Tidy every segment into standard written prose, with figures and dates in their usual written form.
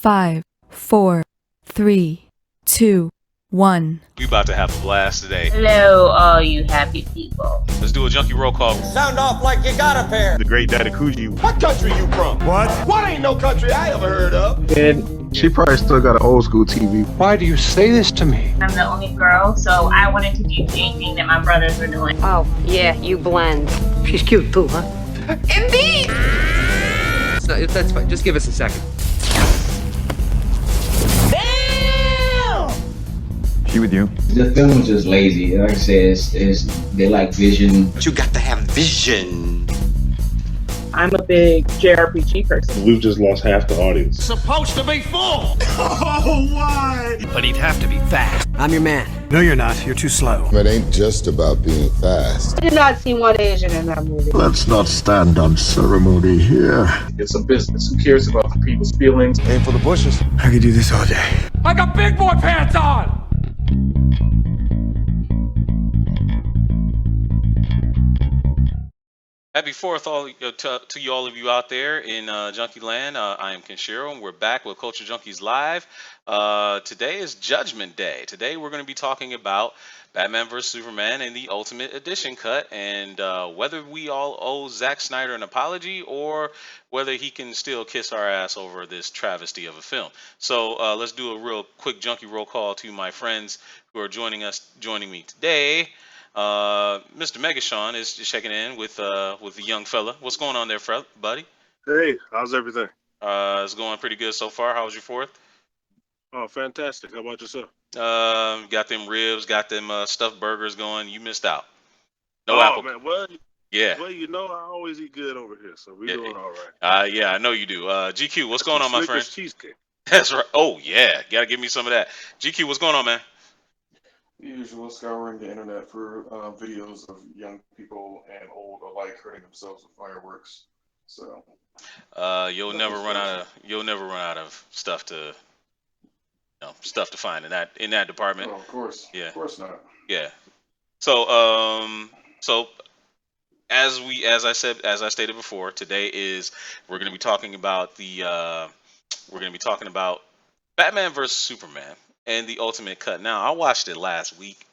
5, 4, 3, 2, 1. We about to have a blast today. Hello, all you happy people. Let's do a junkie roll call. Sound off like you got a pair. The great Daddy Coogee. What country you from? What ain't no country I ever heard of? She probably still got an old school TV. Why do you say this to me? I'm the only girl, so I wanted to do anything that my brothers were doing. Oh, yeah, you blend. She's cute too, huh? Indeed! That's fine. Just give us a second. She with you? The film was just lazy. Like I said, they like vision. But you got to have vision. I'm a big JRPG person. We've just lost half the audience. Supposed to be full. Oh, why? But he'd have to be fast. I'm your man. No, you're not. You're too slow. It ain't just about being fast. I did not see one Asian in that movie. Let's not stand on ceremony here. It's a business. Who cares about the people's feelings? Aim for the bushes. I could do this all day. I got big boy pants on! Happy 4th to all of you out there in Junkie Land. I am Kenshiro, and we're back with Culture Junkies Live. Today is Judgment Day. Today we're going to be talking about Batman vs. Superman in the Ultimate Edition cut, and whether we all owe Zack Synder an apology or whether he can still kiss our ass over this travesty of a film. So let's do a real quick junkie roll call to my friends who are joining me today. Mr. Megashawn is checking in with the young fella. What's going on there, buddy? Hey, how's everything? It's going pretty good so far. How was your 4th? Oh, fantastic. How about yourself? Got them ribs, got them stuffed burgers going. You missed out. No oh, apple. Man, well, yeah. Well, you know I always eat good over here, so we're doing all right. Yeah, I know you do. GQ, what's going on, my friend? Cheesecake. That's right. Oh yeah, gotta give me some of that. GQ, what's going on, man? The usual, scouring the internet for videos of young people and old alike hurting themselves with fireworks. So you'll never run out of stuff to find in that department. Oh, of course. Yeah. Of course not. Yeah. So as I stated before, today we're going to be talking about Batman vs. Superman and the Ultimate Cut. Now, I watched it last week.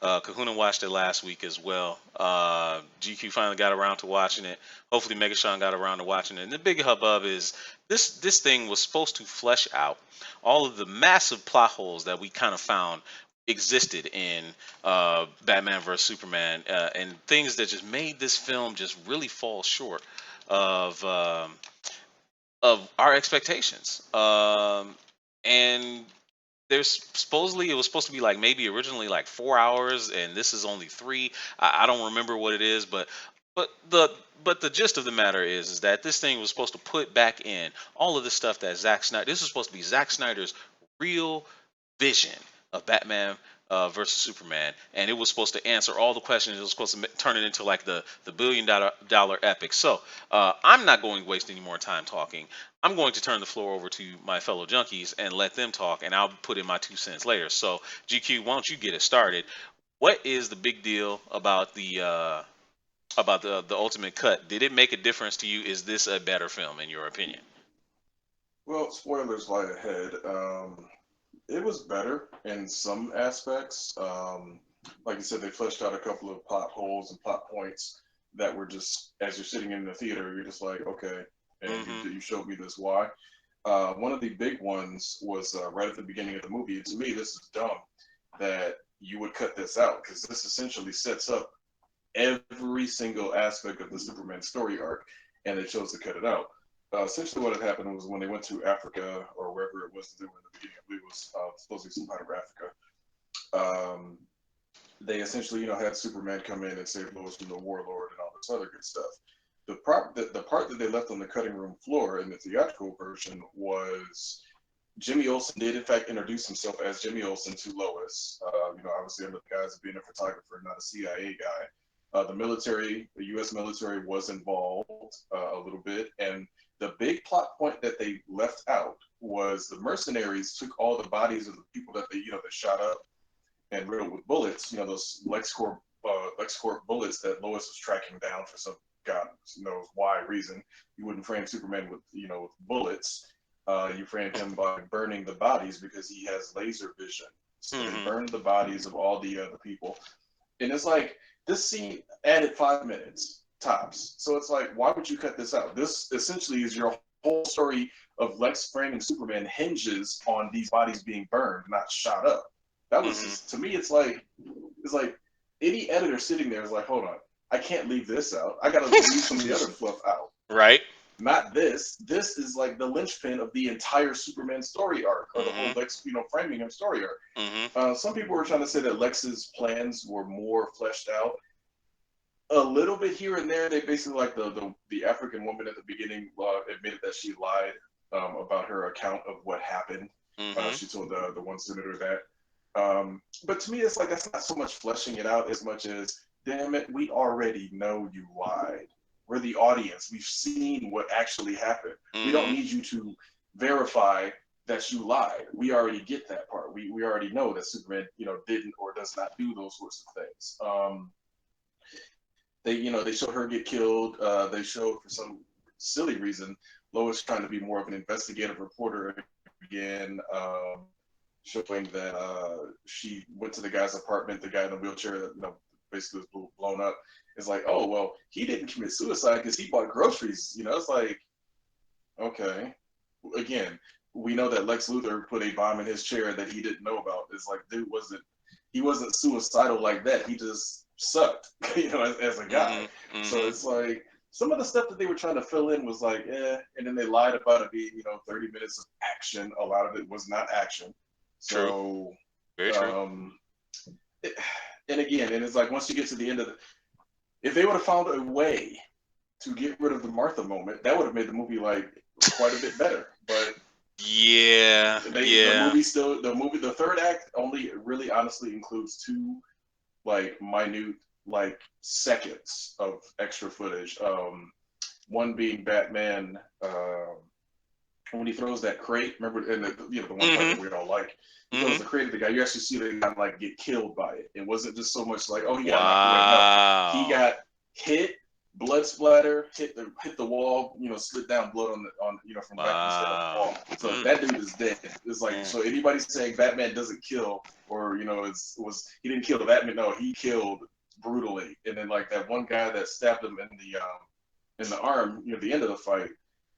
Kahuna watched it last week as well. GQ finally got around to watching it. Hopefully Megashawn got around to watching it. And the big hubbub is this thing was supposed to flesh out all of the massive plot holes that we kind of found existed in Batman vs. Superman, and things that just made this film just really fall short of our expectations. And it was supposed to be like maybe originally like 4 hours, and this is only 3. I don't remember what it is, but the gist of the matter is that this thing was supposed to put back in all of the stuff that Zack Synder. This was supposed to be Zack Snyder's real vision of Batman versus Superman, and it was supposed to answer all the questions. It was supposed to turn it into like the billion-dollar epic. So I'm not going to waste any more time talking. I'm going to turn the floor over to my fellow junkies and let them talk, and I'll put in my 2 cents later. So GQ, why don't you get it started? What is the big deal about the Ultimate Cut? Did it make a difference to you? Is this a better film in your opinion? Well, spoilers lie ahead. It was better in some aspects. Like you said, they fleshed out a couple of plot holes and plot points that were just, as you're sitting in the theater, you're just like, okay, and you showed me this. Why? One of the big ones was right at the beginning of the movie. And to me, this is dumb that you would cut this out, because this essentially sets up every single aspect of the Superman story arc, and they chose to cut it out. Essentially what had happened was when they went to Africa, or wherever it was they were in the beginning, I believe it was supposed to be some part of Africa, they essentially, had Superman come in and save Lois from the Warlord and all this other good stuff. The part that they left on the cutting room floor in the theatrical version was Jimmy Olsen did in fact introduce himself as Jimmy Olsen to Lois. Obviously under the guise of being a photographer, not a CIA guy. The U.S. military was involved a little bit, and the big plot point that they left out was the mercenaries took all the bodies of the people that they shot up and riddled with bullets. Those LexCorp bullets that Lois was tracking down for some God knows why reason. You wouldn't frame Superman with with bullets. You frame him by burning the bodies because he has laser vision. So they burned the bodies of all the other people. And it's like, this scene added 5 minutes tops. So it's like, why would you cut this out? This essentially is your whole story of Lex framing Superman hinges on these bodies being burned, not shot up. That was just, to me, it's like any editor sitting there is like, hold on, I can't leave this out. I gotta leave some of the other fluff out. Right. Not this. This is like the linchpin of the entire Superman story arc, or the whole Lex, framing him story arc. Some people were trying to say that Lex's plans were more fleshed out. A little bit here and there. They basically, like the African woman at the beginning admitted that she lied about her account of what happened. She told the one senator that. But to me, it's like, that's not so much fleshing it out as much as, damn it, we already know you lied. We're the audience. We've seen what actually happened. We don't need you to verify that you lied. We already get that part. We already know that Superman, didn't or does not do those sorts of things. They showed her get killed. They showed, for some silly reason, Lois trying to be more of an investigative reporter again, showing that she went to the guy's apartment, the guy in the wheelchair that basically was blown up. It's like, oh, well, he didn't commit suicide because he bought groceries. It's like, okay. Again, we know that Lex Luthor put a bomb in his chair that he didn't know about. It's like, dude, he wasn't suicidal like that. He just sucked, as a guy. So it's like, some of the stuff that they were trying to fill in was like, and then they lied about it being, 30 minutes of action. A lot of it was not action. So, very true. And it's like, once you get to the end of if they would have found a way to get rid of the Martha moment, that would have made the movie like quite a bit better. But the third act only really honestly includes 2 like minute seconds of extra footage. One being Batman when he throws that crate. Remember, and the one part that we all like. He throws the crate at the guy. You actually see the guy get killed by it. It wasn't just so much like, oh, he got knocked away. No, he got hit, blood splatter, hit the wall. Slid down blood on from Batman instead of the wall. So that dude is dead. It's like, so anybody saying Batman doesn't kill, or he didn't kill the Batman. No, he killed brutally. And then like that one guy that stabbed him in the arm, the end of the fight,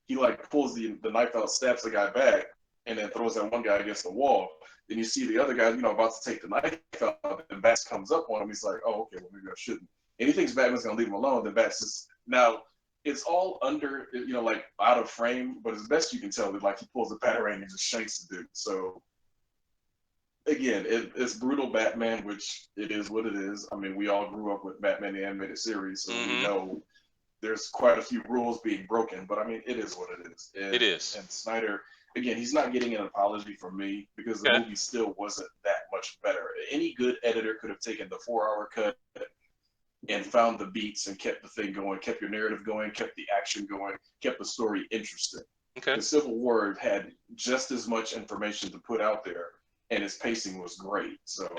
he pulls the knife out, stabs the guy back, and then throws that one guy against the wall. Then you see the other guy, about to take the knife out, and Bats comes up on him. He's like, oh, okay, well, maybe I shouldn't. And he thinks Batman's going to leave him alone. Then Bats is, now, it's all under, out of frame, but as best you can tell, he pulls a batarang and just shanks the dude. So, again, it's brutal Batman, which it is what it is. I mean, we all grew up with Batman the Animated Series, so we know there's quite a few rules being broken, but I mean, it is what it is. It is. And Snyder, again, he's not getting an apology from me because the movie still wasn't that much better. Any good editor could have taken the 4-hour cut and found the beats and kept the thing going, kept your narrative going, kept the action going, kept the story interesting. The Civil War had just as much information to put out there, and its pacing was great. So.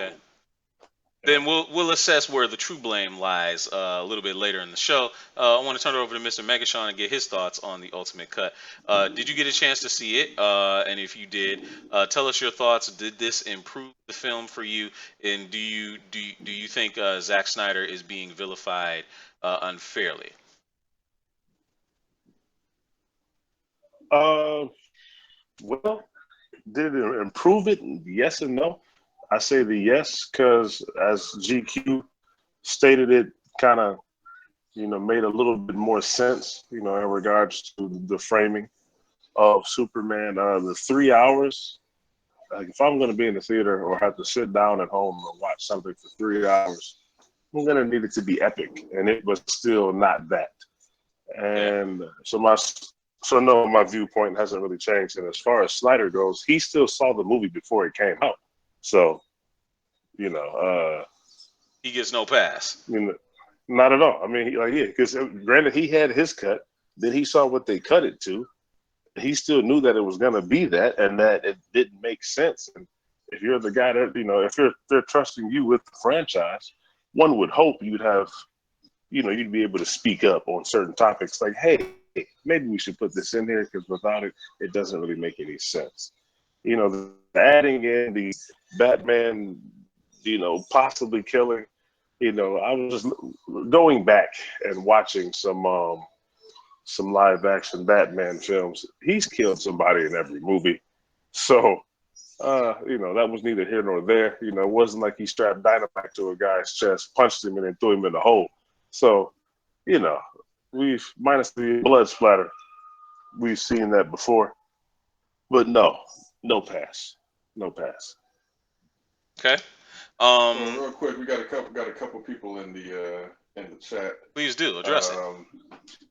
Then we'll assess where the true blame lies a little bit later in the show. I want to turn it over to Mr. Megatron and get his thoughts on the Ultimate Cut. Did you get a chance to see it? And if you did, tell us your thoughts. Did this improve the film for you? And do you think Zack Snyder is being vilified unfairly? Well, did it improve it? Yes and no. I say the yes because, as GQ stated, it kind of, made a little bit more sense, in regards to the framing of Superman. The 3 hours, if I'm going to be in the theater or have to sit down at home and watch something for 3 hours, I'm going to need it to be epic, and it was still not that. And so my viewpoint hasn't really changed. And as far as Snyder goes, he still saw the movie before it came out. So, he gets no pass. Not at all. I mean, because granted, he had his cut. Then he saw what they cut it to. He still knew that it was going to be that, and that it didn't make sense. And if you're the guy that, if they're trusting you with the franchise, one would hope you'd have, you'd be able to speak up on certain topics. Like, hey, maybe we should put this in here because without it, it doesn't really make any sense. You know, adding in the Batman, you know, possibly killing. You know, I was just going back and watching some live action Batman films. He's killed somebody in every movie. So, you know, that was neither here nor there. You know, it wasn't like he strapped dynamite to a guy's chest, punched him, and then threw him in the hole. So, you know, we've, minus the blood splatter, we've seen that before. But no pass. No pass. Okay. Real quick, we got a couple people in the chat. Please do address it.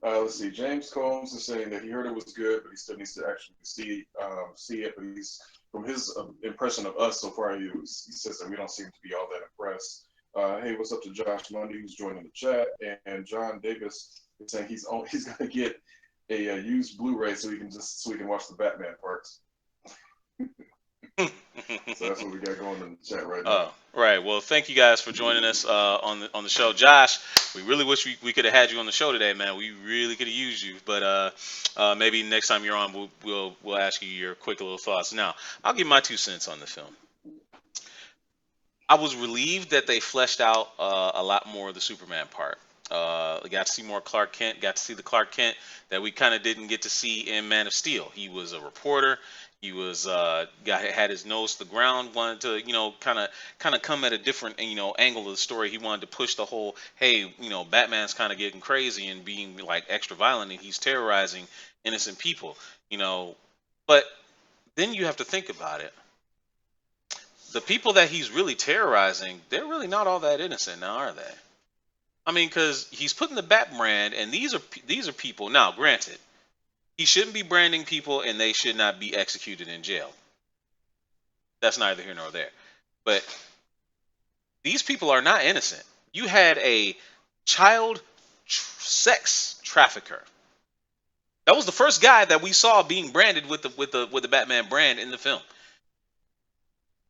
Let's see. James Combs is saying that he heard it was good, but he still needs to actually see it. But he's from his impression of us so far, he says that we don't seem to be all that impressed. Hey, what's up to Josh Mundy who's joining the chat, and John Davis is saying he's gonna get a used Blu-ray so he can watch the Batman parts. So that's what we got going in the chat right now. Right. Well, thank you guys for joining us on the show. Josh, we really wish we could have had you on the show today, man. We really could have used you, but maybe next time you're on, we'll ask you your quick little thoughts. Now, I'll give my 2 cents on the film. I was relieved that they fleshed out a lot more of the Superman part. Got to see more Clark Kent. Got to see the Clark Kent that we kind of didn't get to see in Man of Steel. He was a reporter. He was had his nose to the ground. Wanted to kind of come at a different angle of the story. He wanted to push the whole Batman's kind of getting crazy and being like extra violent, and he's terrorizing innocent people. But then you have to think about it. The people that he's really terrorizing, they're really not all that innocent now, are they? I mean, because he's putting the Bat brand, and these are people. Now, granted, he shouldn't be branding people, and they should not be executed in jail. That's neither here nor there. But these people are not innocent. You had a child sex trafficker. That was the first guy that we saw being branded with the Batman brand in the film.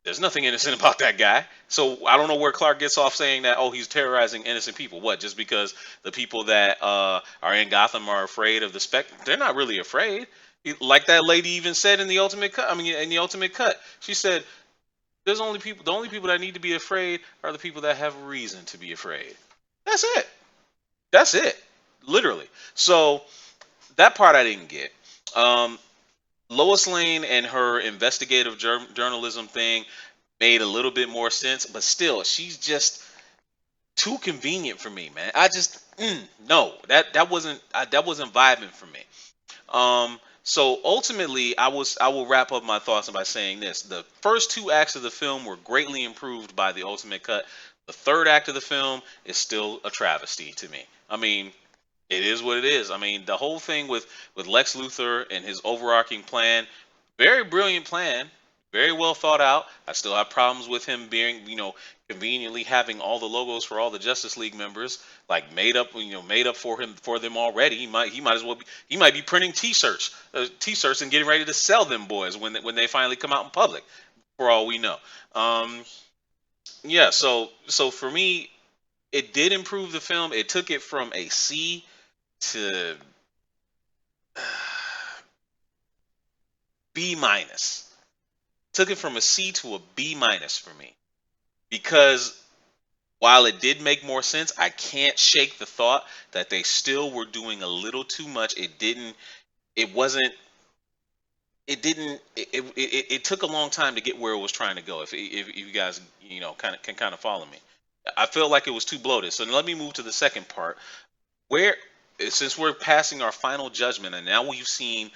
There's nothing innocent about that guy. So I don't know where Clark gets off saying that, he's terrorizing innocent people. What, just because the people that are in Gotham are afraid of the Spectre? They're not really afraid. Like that lady even said in the Ultimate Cut. She said, the only people that need to be afraid are the people that have reason to be afraid. That's it. Literally. So that part I didn't get. Lois Lane and her investigative journalism thing made a little bit more sense, but still, she's just too convenient for me, man. I just no, that wasn't vibing for me. So ultimately, I will wrap up my thoughts by saying this: the first 2 acts of the film were greatly improved by the Ultimate Cut. The 3rd act of the film is still a travesty to me. I mean, it is what it is. I mean, the whole thing with Lex Luthor and his overarching plan, very brilliant plan, very well thought out. I still have problems with him being, conveniently having all the logos for all the Justice League members like made up for them already. He might be printing T-shirts and getting ready to sell them boys when they finally come out in public, for all we know. Yeah. So for me, it did improve the film. It took it from a C to B minus. Took it from a C to a B minus for me, because while it did make more sense, I can't shake the thought that they still were doing a little too much. It took a long time to get where it was trying to go. If you guys kind of follow me, I feel like it was too bloated. So let me move to the second part, where since we're passing our final judgment, and now we've seen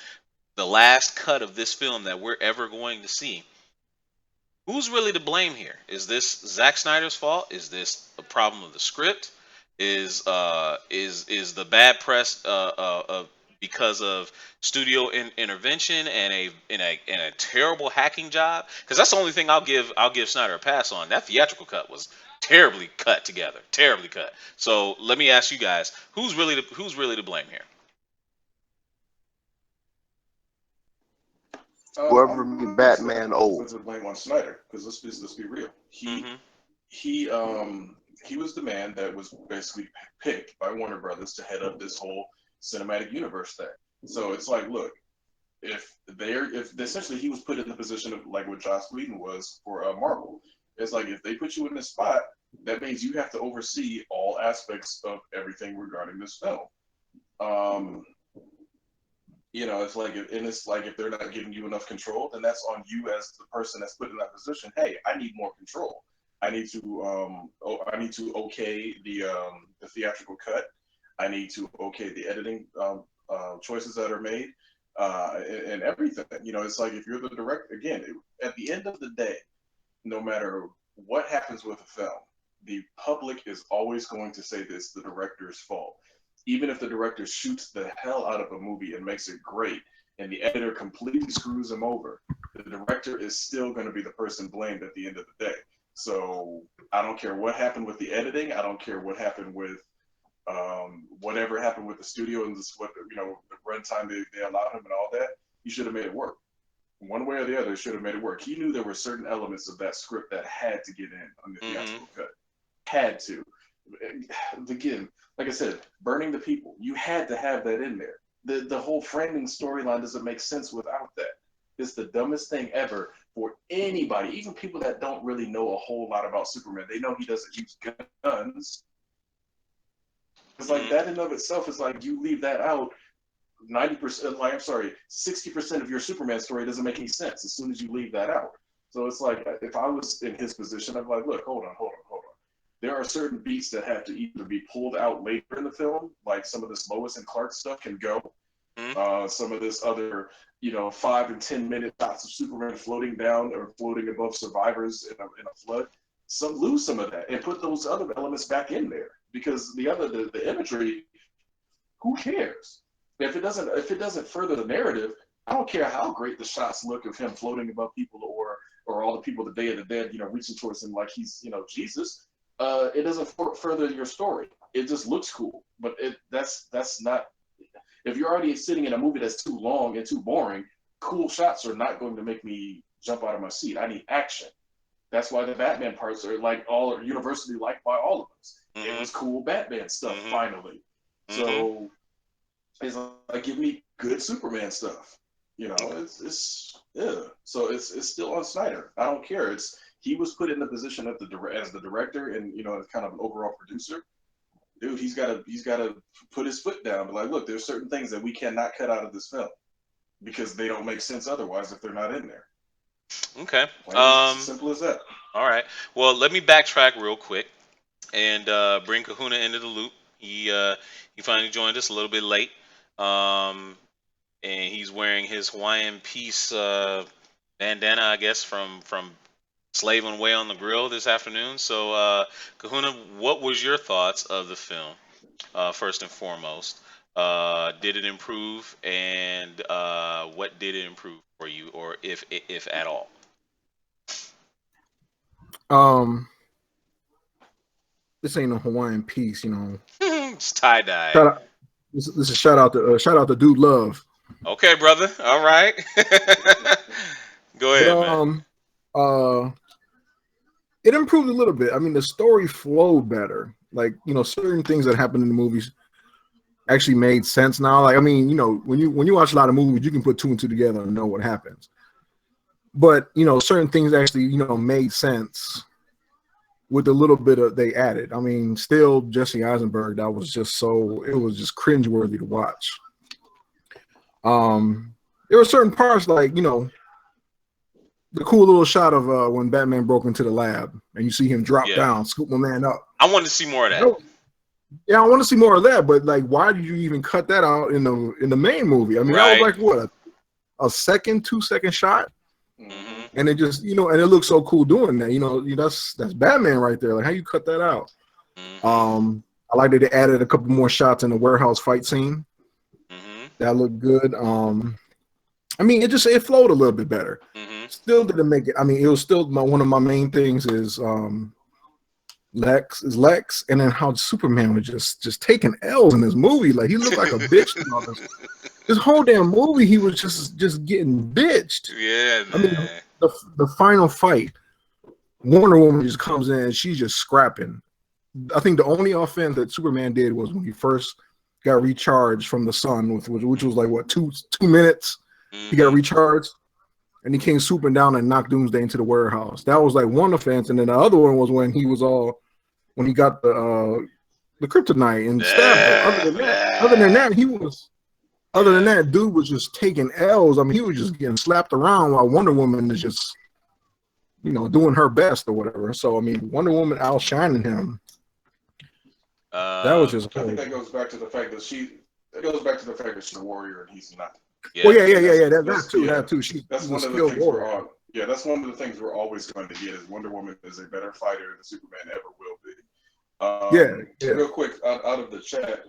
the last cut of this film that we're ever going to see, who's really to blame here? Is this Zack Snyder's fault? Is this a problem of the script? Is the bad press because of studio intervention and a terrible hacking job? Because that's the only thing I'll give Snyder a pass on. That theatrical cut was terribly cut together, terribly cut. So let me ask you guys, who's really to blame here? Whoever made Batman old. To blame on Snyder, because let's be real. He was the man that was basically picked by Warner Brothers to head up this whole cinematic universe thing. So it's like, look, if essentially he was put in the position of like what Joss Whedon was for Marvel. It's like if they put you in this spot, that means you have to oversee all aspects of everything regarding this film. It's like, if they're not giving you enough control, then that's on you as the person that's put in that position. Hey, I need more control. I need to okay the theatrical cut. I need to okay the editing choices that are made and everything. It's like if you're the director, again, at the end of the day, no matter what happens with a film, the public is always going to say this the director's fault. Even if the director shoots the hell out of a movie and makes it great, and the editor completely screws him over, the director is still going to be the person blamed at the end of the day. So I don't care what happened with the editing. I don't care what happened with whatever happened with the studio and the runtime they allowed him and all that. He should have made it work. One way or the other, should have made it work. He knew there were certain elements of that script that had to get in on the theatrical cut. Had to. Again, like I said, burning the people. You had to have that in there. The whole framing storyline doesn't make sense without that. It's the dumbest thing ever for anybody, even people that don't really know a whole lot about Superman. They know he doesn't use guns. It's like that in of itself is like you leave that out. 60% of your Superman story doesn't make any sense as soon as you leave that out. So it's like if I was in his position, I'm like, look, hold on. There are certain beats that have to either be pulled out later in the film, like some of this Lois and Clark stuff can go. Some of this other, 5 and 10 minute shots of Superman floating down or floating above survivors in a flood. Lose some of that and put those other elements back in there, because the imagery, who cares? If it doesn't further the narrative, I don't care how great the shots look of him floating above people or all the people, the Day of the Dead, reaching towards him like he's, Jesus. It doesn't further your story. It just looks cool, but that's not. If you're already sitting in a movie that's too long and too boring, cool shots are not going to make me jump out of my seat. I need action. That's why the Batman parts are universally liked by all of us. It was cool Batman stuff finally. So it's like, give me good Superman stuff. It's So it's still on Snyder. I don't care. He was put in the position as the director and kind of an overall producer. Dude, he's got to put his foot down. But like, look, there's certain things that we cannot cut out of this film because they don't make sense otherwise if they're not in there. Okay. Simple as that. All right. Well, let me backtrack real quick and bring Kahuna into the loop. He finally joined us a little bit late, and he's wearing his Hawaiian Peace bandana, I guess, from Slaving Away on the Grill this afternoon. So, Kahuna, what was your thoughts of the film, first and foremost? Did it improve, and what did it improve for you, or if at all? This ain't no Hawaiian Peace, It's tie-dye. This is a shout out to Dude Love. Okay, brother. All right. Go ahead, man. It improved a little bit. I mean, the story flowed better. Like, certain things that happened in the movies actually made sense now. Like, I mean, when you watch a lot of movies, you can put 2 and 2 together and know what happens. But, certain things actually, made sense with the little bit of they added. I mean, still Jesse Eisenberg, it was just cringeworthy to watch. There were certain parts like, the cool little shot of when Batman broke into the lab and you see him drop down, scoop my man up. I wanted to see more of that. Yeah, I want to see more of that, but like, why did you even cut that out in the main movie? I mean, that was like what, a 2-second shot, and it just and it looks so cool doing that. That's Batman right there. Like, how you cut that out? I like that they added a couple more shots in the warehouse fight scene. That looked good. I mean, it flowed a little bit better. Still didn't make it. I mean, it was still one of my main things is Lex, and then how Superman was just taking L's in this movie. Like, he looked like a bitch in all this. This whole damn movie, he was just getting bitched. Yeah, man. I mean, the final fight, Wonder Woman just comes in and she's just scrapping. I think the only offense that Superman did was when he first got recharged from the sun, which was like what 2 minutes. He got recharged, and he came swooping down and knocked Doomsday into the warehouse. That was like one offense, and then the other one was when he got the kryptonite and stabbed him. Other than that, dude was just taking L's. I mean, he was just getting slapped around while Wonder Woman is just, doing her best or whatever. So I mean, Wonder Woman outshining him. That was just. I think that goes back to the fact that she's a warrior and he's not. Yeah. Well, yeah. That too. That's one of the things that's one of the things we're always going to get is Wonder Woman is a better fighter than Superman ever will be. Real quick, out of the chat,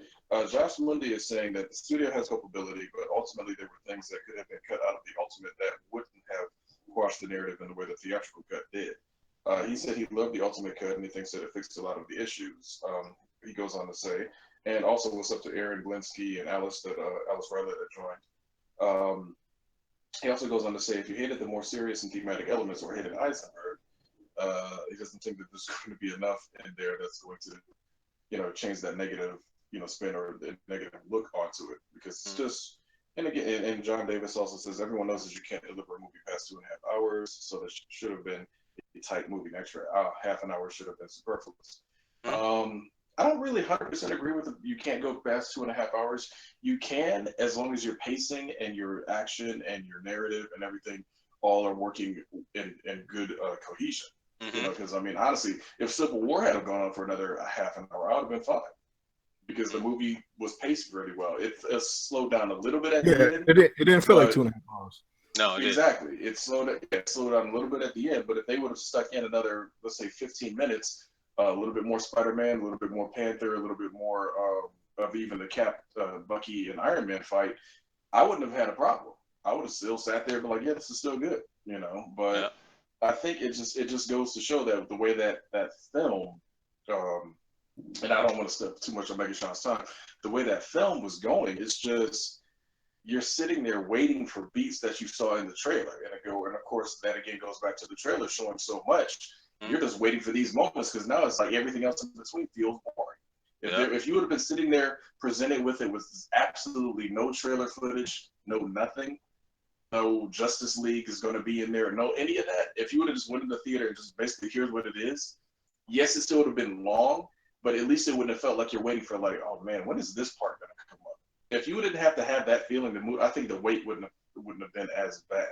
Josh Mundy is saying that the studio has culpability, but ultimately there were things that could have been cut out of the Ultimate that wouldn't have quashed the narrative in the way the theatrical cut did. He said he loved the Ultimate cut and he thinks that it fixed a lot of the issues. He goes on to say, and also what's up to Aaron Glinsky and Alice Riley that joined. He also goes on to say, if you hated the more serious and thematic elements or hated Eisenberg, he doesn't think that there's going to be enough in there that's going to, change that negative, spin or the negative look onto it, because it's just. And again, and John Davis also says everyone knows that you can't deliver a movie past 2.5 hours, so that should have been a tight movie. An extra half an hour should have been superfluous. I don't really 100% agree with it. You can't go past 2.5 hours. You can, as long as your pacing and your action and your narrative and everything all are working in good cohesion. Because I mean, honestly, if Civil War had gone on for another half an hour, I would have been fine. Because the movie was paced really well. It slowed down a little bit at the end. It didn't feel like 2.5 hours. No, exactly. It slowed down a little bit at the end. But if they would have stuck in another, let's say, 15 minutes, a little bit more Spider-Man, a little bit more Panther, a little bit more of even the Cap, Bucky, and Iron Man fight, I wouldn't have had a problem. I would have still sat there and been like, yeah, this is still good, But I think it just goes to show that the way that film. And I don't want to step too much on Megan Sean's time. The way that film was going, it's just you're sitting there waiting for beats that you saw in the trailer, and of course that again goes back to the trailer showing so much. You're just waiting for these moments because now it's like everything else in between feels boring. If you would have been sitting there presented with it with absolutely no trailer footage, no nothing, no Justice League is going to be in there, no any of that. If you would have just went to the theater and just basically here's what it is, yes, it still would have been long. But at least it wouldn't have felt like you're waiting for like, oh man, when is this part gonna come up? If you didn't have to have that feeling, I think the wait wouldn't have been as bad.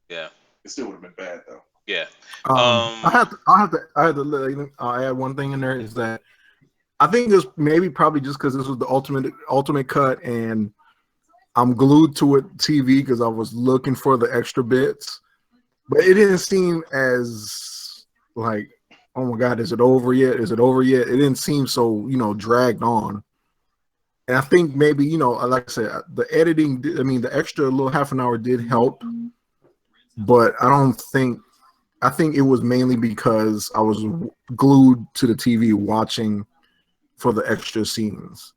Yeah, it still would have been bad though. Yeah. I had to add one thing in there is that I think it's probably just because this was the ultimate cut and I'm glued to it TV because I was looking for the extra bits, but it didn't seem as like, oh my God, is it over yet? Is it over yet? It didn't seem so, dragged on. And I think maybe, like I said, the editing, the extra little half an hour did help. But I think it was mainly because I was glued to the TV watching for the extra scenes.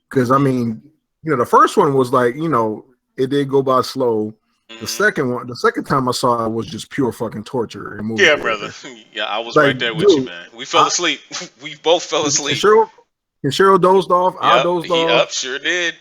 Because, the first one was like, it did go by slow. The second time I saw it was just pure fucking torture. Yeah, brother. Yeah, I was right there with you, man. We fell asleep. We both fell asleep. And Cheryl dozed off. I dozed off. Sure did.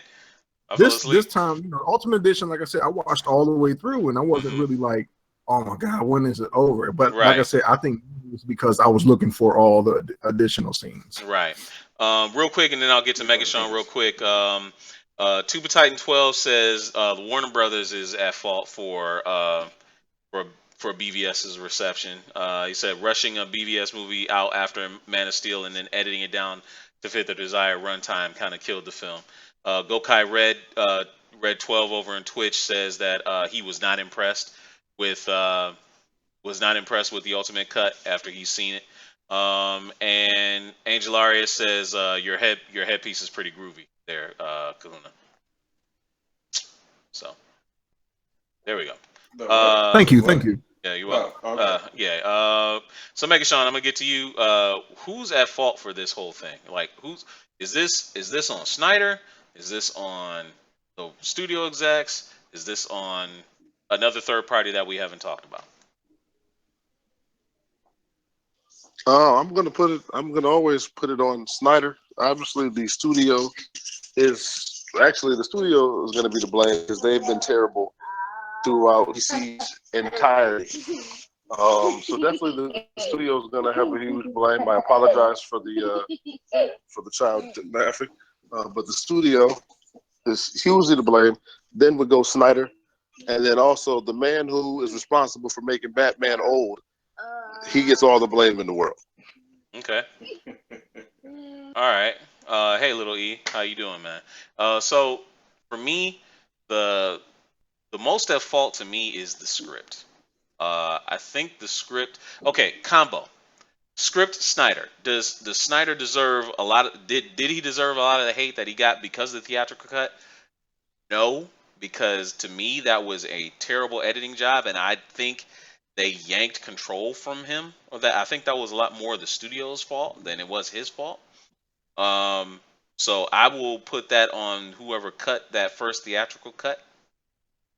This time, Ultimate Edition, like I said, I watched all the way through, and I wasn't really like, oh my God, when is it over? But like I said, I think it's because I was looking for all the additional scenes. Right. Real quick, and then I'll get to Megatron real quick. Tuba Titan 12 says the Warner Brothers is at fault for BvS's reception. He said rushing a BvS movie out after Man of Steel and then editing it down to fit the desired runtime kind of killed the film. Gokai Red 12 over on Twitch says that he was not impressed with the ultimate cut after he's seen it. And Angelaria says your headpiece is pretty groovy there, Kahuna. So there we go. Thank you. Yeah, you're welcome. Okay. So Megashawn, I'm gonna get to you. Who's at fault for this whole thing? Like, is this on Snyder? Is this on the studio execs? Is this on another third party that we haven't talked about? I'm gonna always put it on Snyder. Obviously, the studio is Actually, the studio is going to be to blame because they've been terrible throughout DC's entirety. So definitely the studio is going to have a huge blame. I apologize for the child laughing, but the studio is hugely to blame. Then would go Snyder, and then also the man who is responsible for making Batman old. He gets all the blame in the world. Okay. All right. Hey, little E, how you doing, man? So for me, the most at fault to me is the script. I think the script. Okay, combo. Script Snyder. Does Snyder deserve a lot of? Did he deserve a lot of the hate that he got because of the theatrical cut? No, because to me that was a terrible editing job, and I think they yanked control from him. Or that I think that was a lot more the studio's fault than it was his fault. Um, so I will put that on whoever cut that first theatrical cut.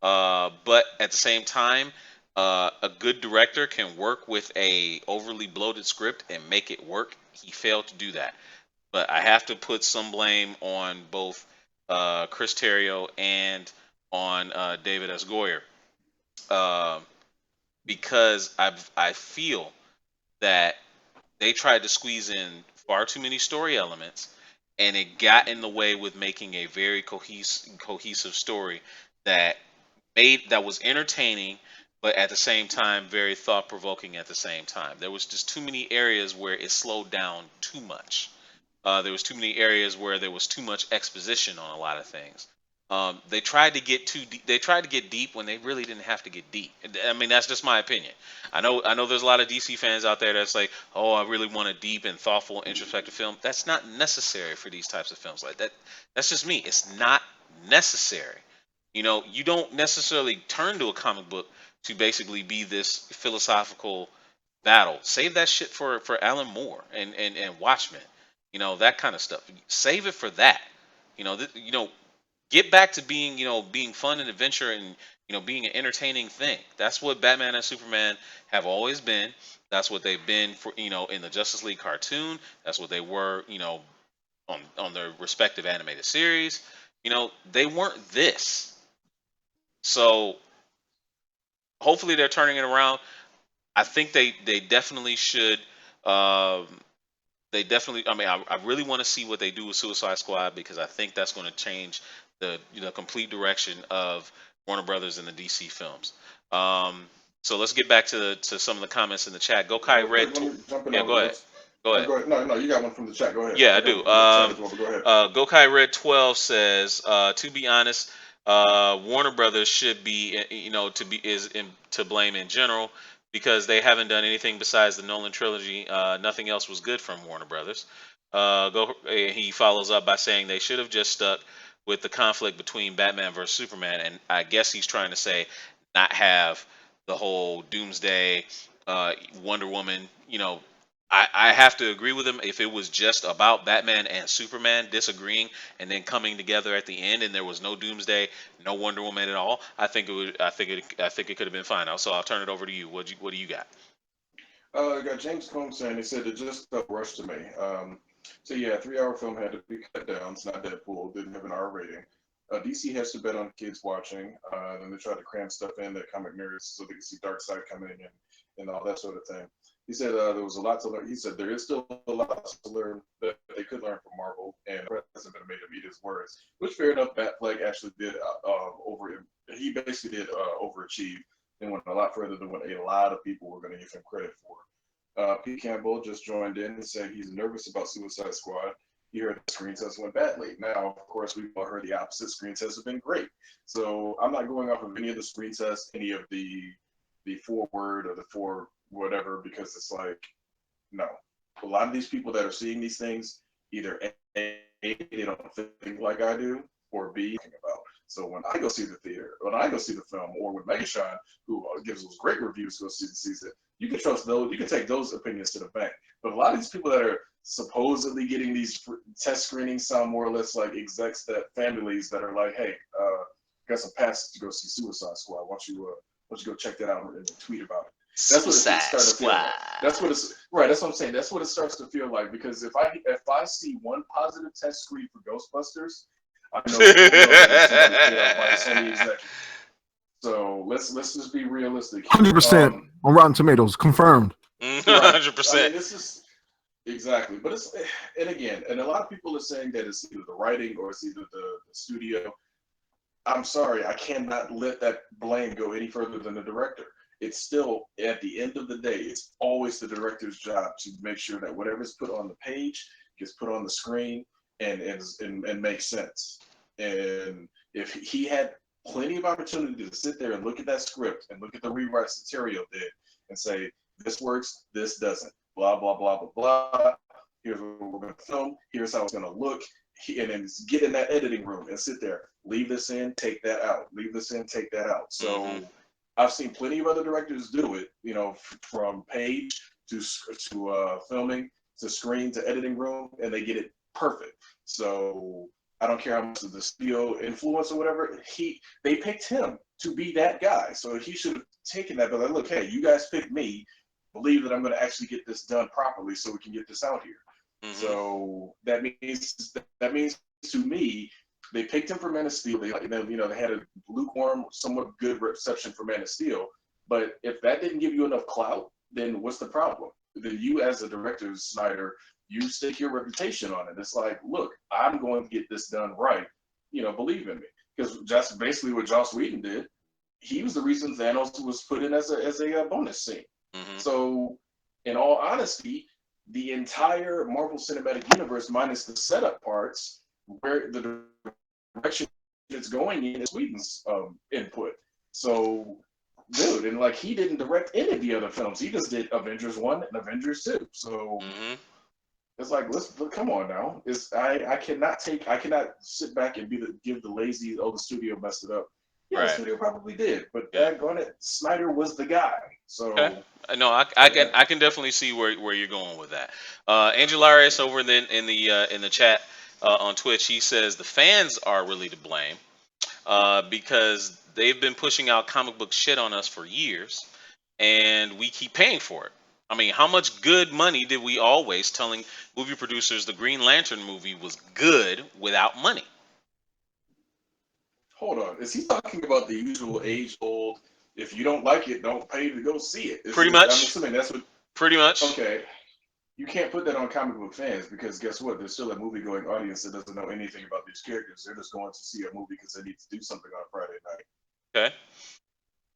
But at the same time, a good director can work with a overly bloated script and make it work. He failed to do that. But I have to put some blame on both Chris Terrio and on David S. Goyer, uh, because I feel that they tried to squeeze in far too many story elements, and it got in the way with making a very cohesive story that that was entertaining, but at the same time very thought provoking. At the same time, there was just too many areas where it slowed down too much. There was too many areas where there was too much exposition on a lot of things. They tried to get too deep. They tried to get deep when they really didn't have to get deep. I mean, that's just my opinion. I know. There's a lot of DC fans out there that's like, "Oh, I really want a deep and thoughtful, introspective film." That's not necessary for these types of films like that. That's just me. It's not necessary. You don't necessarily turn to a comic book to basically be this philosophical battle. Save that shit for Alan Moore and Watchmen. That kind of stuff. Save it for that. Get back to being fun and adventure and being an entertaining thing. That's what Batman and Superman have always been. That's what they've been for in the Justice League cartoon. That's what they were on their respective animated series. They weren't this. So hopefully they're turning it around. I think they definitely should. They definitely. I mean, I really want to see what they do with Suicide Squad because I think that's going to change the complete direction of Warner Brothers and the DC films. So let's get back to some of the comments in the chat. Go Kai Red. Let me jump in Yeah, on go ahead. this. Go ahead. Go ahead. No, you got one from the chat. Go ahead. Yeah, I do. Go ahead. Gokai Red 12 says, to be honest, Warner Brothers should be, to blame in general because they haven't done anything besides the Nolan trilogy. Nothing else was good from Warner Brothers. He follows up by saying they should have just stuck with the conflict between Batman versus Superman, and I guess he's trying to say not have the whole Doomsday, Wonder Woman, I have to agree with him. If it was just about Batman and Superman disagreeing and then coming together at the end, and there was no Doomsday, no Wonder Woman at all, I think it would. I think it could have been fine. So I'll turn it over to you. What do you got? I got James Combs saying he said it just felt rushed to me. So yeah, 3-hour film had to be cut down. It's not Deadpool. Didn't have an R rating. DC has to bet on kids watching. Then they try to cram stuff in that comic nerds so they can see Darkseid coming and all that sort of thing. He said there was a lot to learn. He said there is still a lot to learn that they could learn from Marvel, and the hasn't been made to eat his words. Which fair enough, Batfleck actually did He basically did overachieve and went a lot further than what a lot of people were going to give him credit for. Pete Campbell just joined in and said he's nervous about Suicide Squad. He heard the screen test went badly. Now, of course, we've all heard the opposite. Screen tests have been great. So I'm not going off of any of the screen tests, any of the forward or the four whatever, because it's like, no. A lot of these people that are seeing these things, either A, they don't think like I do, or B, about. So when I go see the film, or when Megashawn, who gives us great reviews, goes see the season, you can trust those. You can take those opinions to the bank. But a lot of these people that are supposedly getting these test screenings sound more or less like execs, that families that are like, hey, got some passes to go see Suicide Squad. Why don't you go check that out and tweet about it. That's what it's starting to feel like. That's what it's right. That's what I'm saying. That's what it starts to feel like. Because if I see one positive test screen for Ghostbusters, I know that it's somebody paid off by a Sony executive. So let's just be realistic. 100% on Rotten Tomatoes, confirmed. 100%. I mean, this is exactly, but it's, and again, and a lot of people are saying that it's either the writing or it's either the studio. I'm sorry, I cannot let that blame go any further than the director. It's still, at the end of the day, it's always the director's job to make sure that whatever's put on the page gets put on the screen and makes sense. And if he had plenty of opportunity to sit there and look at that script and look at the rewrites that Terrio did and say, this works, this doesn't, blah, blah, blah, blah, blah. Here's what we're going to film. Here's how it's going to look. And then get in that editing room and sit there. Leave this in, take that out. Leave this in, take that out. So I've seen plenty of other directors do it, you know, from page to filming to screen to editing room, and they get it perfect. So I don't care how much of the studio influence or whatever, they picked him to be that guy. So he should have taken that, but like, look, hey, you guys picked me. Believe that I'm going to actually get this done properly so we can get this out here. So that means to me, they picked him for Man of Steel. They had a lukewarm, somewhat good reception for Man of Steel. But if that didn't give you enough clout, then what's the problem? Then you, as a director, Snyder, you stake your reputation on it. It's like, look, I'm going to get this done right. You know, believe in me, because that's basically what Joss Whedon did. He was the reason Thanos was put in as a bonus scene. So, in all honesty, the entire Marvel Cinematic Universe, minus the setup parts, where the direction it's going in is Whedon's input. So, dude, and like he didn't direct any of the other films. He just did Avengers 1 and Avengers 2. So it's like, come on now. I cannot sit back and give the lazy, the studio messed it up. Yeah, the studio probably did, but daggone it, Snyder was the guy. So no, I can definitely see where you're going with that. Angelaris over in the chat on Twitch, he says the fans are really to blame because they've been pushing out comic book shit on us for years, and we keep paying for it. I mean, how much good money did we always telling movie producers the Green Lantern movie was good without money? Hold on. Is he talking about the usual age-old, if you don't like it, don't pay to go see it? Pretty much. I'm assuming that's what... Pretty much. Okay. You can't put that on comic book fans because guess what? There's still a movie-going audience that doesn't know anything about these characters. They're just going to see a movie because they need to do something on Friday night.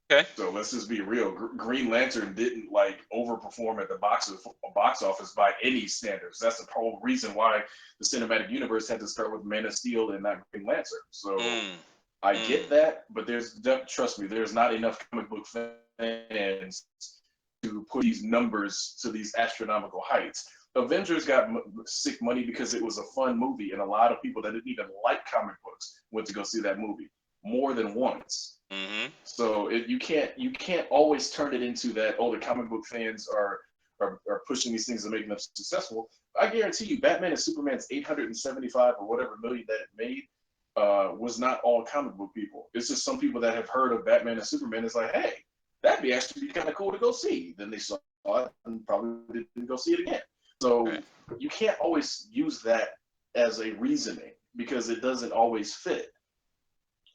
Okay. So let's just be real. Green Lantern didn't overperform at the box office by any standards. That's the whole reason why the cinematic universe had to start with Man of Steel and not Green Lantern. So... I get that, but trust me, there's not enough comic book fans to put these numbers to these astronomical heights. Avengers got sick money because it was a fun movie, and a lot of people that didn't even like comic books went to go see that movie more than once. So you can't always turn it into that. Oh, the comic book fans are pushing these things and making them successful. I guarantee you, Batman and Superman's 875 or whatever million that it made. Was not all comic book people. It's just some people that have heard of Batman and Superman. It's like, hey, that'd be actually kind of cool to go see. Then they saw it and probably didn't go see it again. So you can't always use that as a reasoning because it doesn't always fit.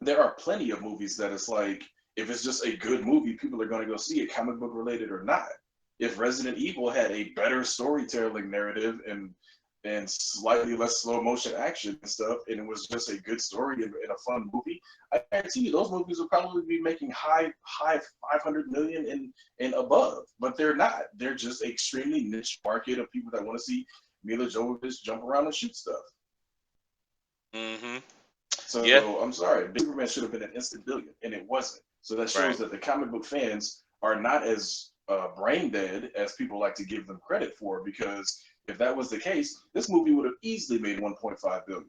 There are plenty of movies that it's like, if it's just a good movie, people are going to go see it, comic book related or not. If Resident Evil had a better storytelling narrative and slightly less slow motion action and stuff, and it was just a good story and a fun movie, I guarantee you those movies will probably be making high 500 million and above. But they're not. They're just an extremely niche market of people that want to see Mila Jovovich jump around and shoot stuff. So I'm sorry, Superman should have been an instant billion, and it wasn't. So that shows that the comic book fans are not as brain dead as people like to give them credit for, because if that was the case, this movie would have easily made 1.5 billion.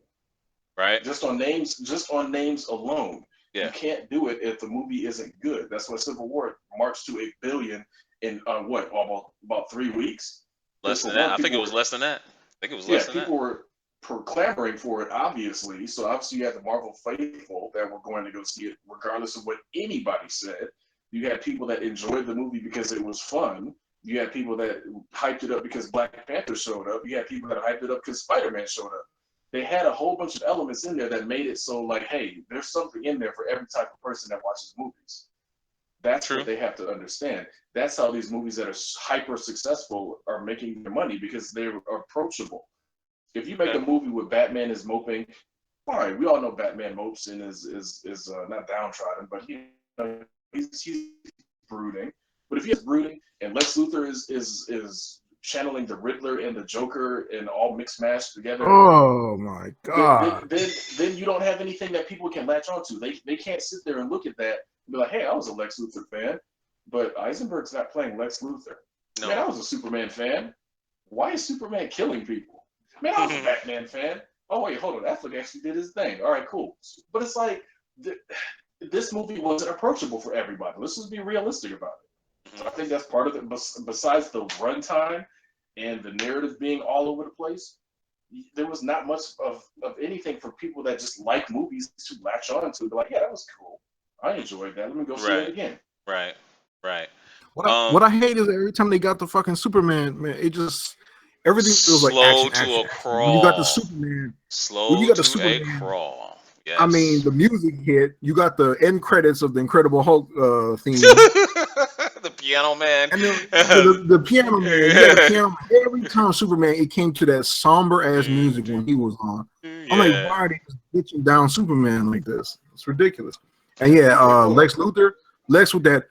Right. Just on names alone. You can't do it if the movie isn't good. That's why Civil War marched to $1 billion in about 3 weeks. Less than that. I think it was less than that. People were clamoring for it, obviously. So obviously you had the Marvel faithful that were going to go see it regardless of what anybody said. You had people that enjoyed the movie because it was fun. You had people that hyped it up because Black Panther showed up. You had people that hyped it up because Spider-Man showed up. They had a whole bunch of elements in there that made it so like, hey, there's something in there for every type of person that watches movies. That's what they have to understand. That's how these movies that are hyper successful are making their money, because they're approachable. If you make a movie where Batman is moping, fine. We all know Batman mopes and is not downtrodden, but he's brooding. But if he is brooding and Lex Luthor is channeling the Riddler and the Joker and all mixed mashed together, oh my god, then you don't have anything that people can latch onto. They can't sit there and look at that and be like, hey, I was a Lex Luthor fan, but Eisenberg's not playing Lex Luthor. No. Man, I was a Superman fan. Why is Superman killing people? Man, I was a Batman fan. Oh wait, hold on. Affleck actually did his thing. All right, cool. But it's like this movie wasn't approachable for everybody. Let's just be realistic about it. So I think that's part of it. Besides the runtime and the narrative being all over the place, there was not much of anything for people that just like movies to latch on to. Be like, yeah, that was cool. I enjoyed that. Let me go see it again. Right. What I hate is every time they got the fucking Superman, man, it just everything feels like action. When you got the Superman, crawl. Yes. I mean, the music hit. You got the end credits of the Incredible Hulk theme. The Piano Man. And the Piano Man. You got the Piano Man. Every time Superman, it came to that somber ass music when he was on. I'm like, why are they just bitching down Superman like this? It's ridiculous. And Lex Luthor, Lex with that,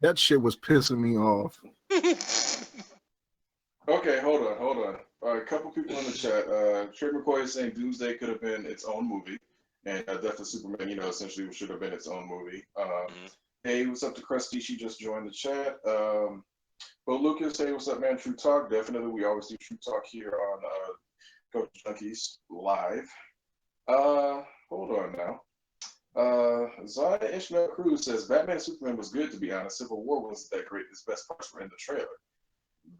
that shit was pissing me off. Okay, hold on. All right, a couple people in the chat. Trey McCoy is saying Doomsday could have been its own movie, and Death of Superman, essentially should have been its own movie. Hey, what's up to Krusty? She just joined the chat. Bo Lucas, hey, what's up, man? True Talk. Definitely, we always do True Talk here on Coach Junkies Live. Hold on now. Zaya Ishmael Cruz says Batman Superman was good, to be honest. Civil War wasn't that great. His best parts were in the trailer.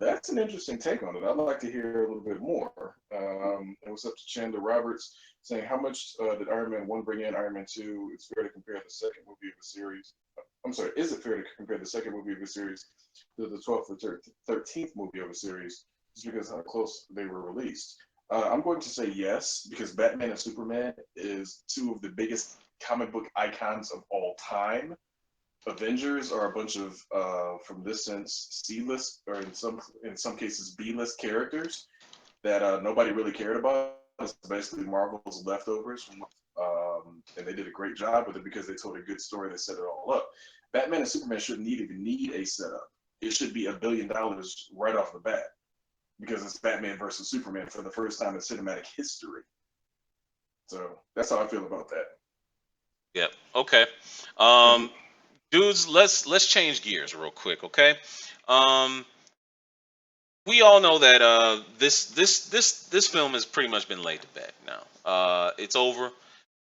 That's an interesting take on it. I'd like to hear a little bit more. And what's up to Chandler Roberts saying, how much did Iron Man 1 bring in Iron Man 2? It's fair to compare the second movie of the series. I'm sorry, is it fair to compare the second movie of the series to the 12th or 13th movie of a series just because how close they were released? I'm going to say yes, because Batman and Superman is two of the biggest comic book icons of all time. Avengers are a bunch of, from this sense, C-list, or in some cases B-list characters that nobody really cared about. It's basically Marvel's leftovers, and they did a great job with it because they told a good story that set it all up. Batman and Superman shouldn't even need a setup. It should be $1 billion right off the bat, because it's Batman versus Superman for the first time in cinematic history. So that's how I feel about that. Yep. Okay. Dudes, let's change gears real quick, okay? We all know that this film has pretty much been laid to bed now. It's over.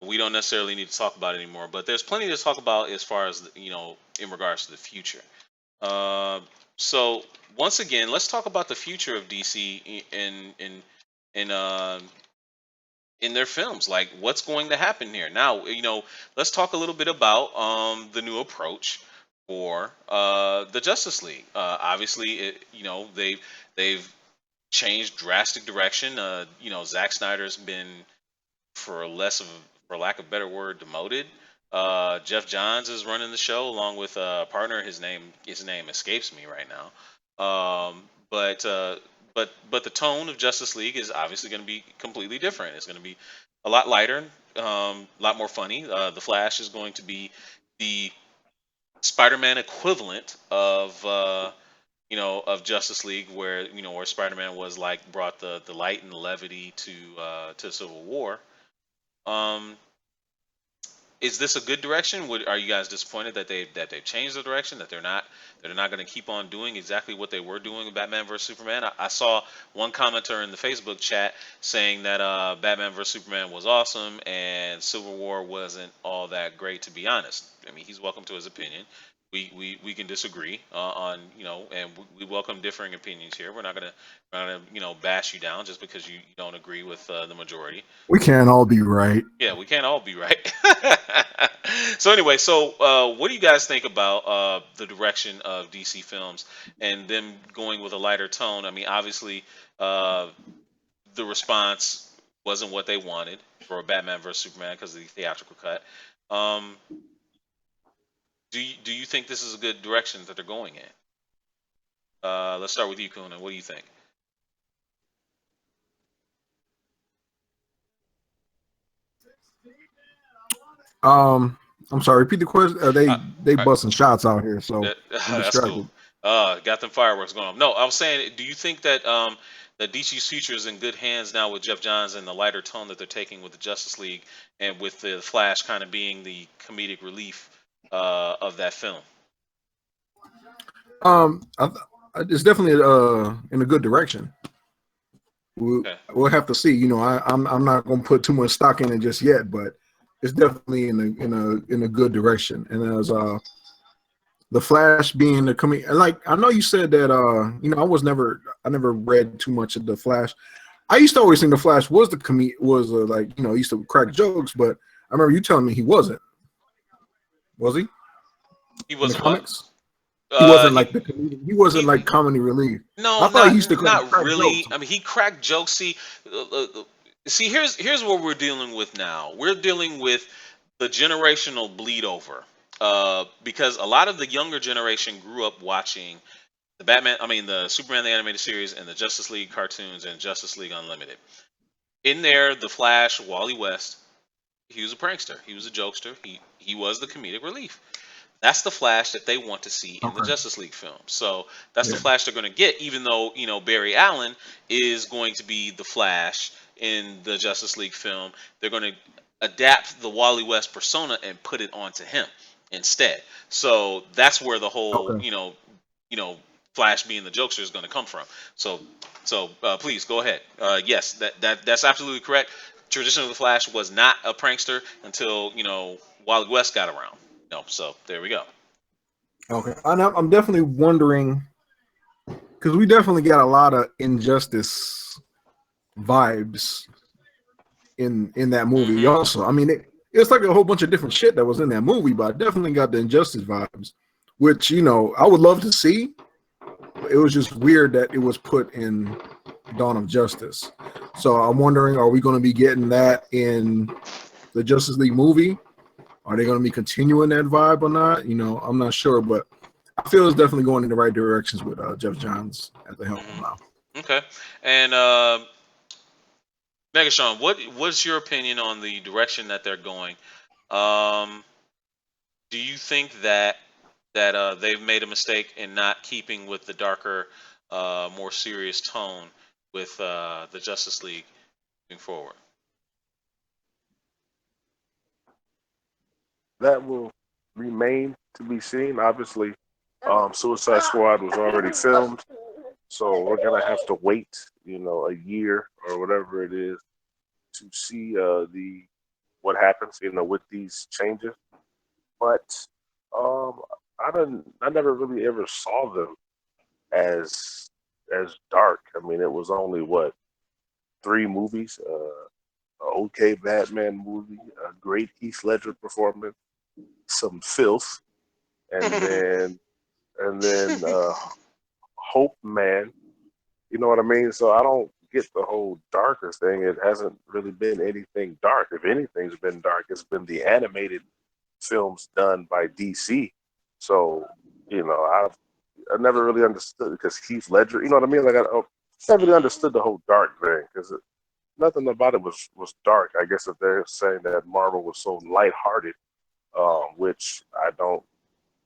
We don't necessarily need to talk about it anymore, but there's plenty to talk about as far as in regards to the future. So once again, let's talk about the future of DC in their films. Like, what's going to happen here now? Let's talk a little bit about the new approach for the Justice League. Obviously, they've changed drastic direction. Zack Snyder's been, for lack of a better word, demoted. Jeff Johns is running the show along with a partner. His name escapes me right now. But the tone of Justice League is obviously going to be completely different. It's going to be a lot lighter, a lot more funny. The Flash is going to be the Spider-Man equivalent of Justice League, where Spider-Man was brought the light and the levity to Civil War. Is this a good direction? Are you guys disappointed that they've changed the direction, that they're not going to keep on doing exactly what they were doing in Batman vs Superman? I saw one commenter in the Facebook chat saying that Batman vs Superman was awesome and Civil War wasn't all that great, to be honest. I mean, he's welcome to his opinion. We can disagree on, and we welcome differing opinions here. We're not gonna bash you down just because you don't agree with the majority. We can't all be right. Yeah, we can't all be right. So anyway, what do you guys think about the direction of DC films and them going with a lighter tone? I mean, obviously, the response wasn't what they wanted for Batman vs Superman because of the theatrical cut. Um, do you think this is a good direction that they're going in? Let's start with you, Kuna. What do you think? I'm sorry. Repeat the question. They All busting shots out here, so right. I'm That's cool. distracted. Got them fireworks going on. No, I was saying, do you think that that DC's future is in good hands now with Jeff Johns and the lighter tone that they're taking with the Justice League and with the Flash kind of being the comedic relief of that film? It's definitely in a good direction. We'll have to see. You know, I'm not gonna put too much stock in it just yet, but it's definitely in a good direction. And as the Flash being the comedian, like I know you said that you know, I never read too much of the Flash. I used to always think the Flash was the like, you know, he used to crack jokes, but I remember you telling me he wasn't. Was he? He wasn't comics. What? He wasn't like the comedian. He wasn't like comedy relief. No, I thought he used to not crack really. jokes. I mean, he cracked jokes. See, here's what we're dealing with now. We're dealing with the generational bleed over, because a lot of the younger generation grew up watching the Superman the animated series and the Justice League cartoons and Justice League Unlimited. In there, the Flash, Wally West, he was a prankster. He was a jokester. He was the comedic relief. That's the Flash that they want to see in the Justice League film. So that's the Flash they're going to get, even though, you know, Barry Allen is going to be the Flash in the Justice League film. They're going to adapt the Wally West persona and put it onto him instead. So that's where the whole, you know, Flash being the jokester is going to come from. So please go ahead. Yes, that's absolutely correct. Tradition of the Flash was not a prankster until, you know, Wally West got around. No, so there we go. Okay, I'm definitely wondering because we definitely got a lot of injustice vibes in that movie. Also, I mean, it's like a whole bunch of different shit that was in that movie, but I definitely got the injustice vibes, which, you know, I would love to see. It was just weird that it was put in Dawn of Justice. So I'm wondering, are we going to be getting that in the Justice League movie? Are they going to be continuing that vibe or not? You know, I'm not sure, but I feel it's definitely going in the right directions with Jeff Johns at the helm now. Okay, and Megashawn, what's your opinion on the direction that they're going? Do you think that they've made a mistake in not keeping with the darker, more serious tone with the Justice League moving forward? That will remain to be seen. Obviously, Suicide Squad was already filmed, so we're gonna have to wait, you know, a year or whatever it is to see what happens, you know, with these changes. But I never really ever saw them as dark. I mean, it was only what, 3 movies. An okay Batman movie, a great Heath Ledger performance, some filth, and then Hope Man. You know what I mean? So I don't get the whole darker thing. It hasn't really been anything dark. If anything's been dark, it's been the animated films done by DC. So, you know, I never really understood, because Heath Ledger, you know what I mean? Like, I never really understood the whole dark thing, because nothing about it was dark. I guess if they're saying that Marvel was so lighthearted, which I don't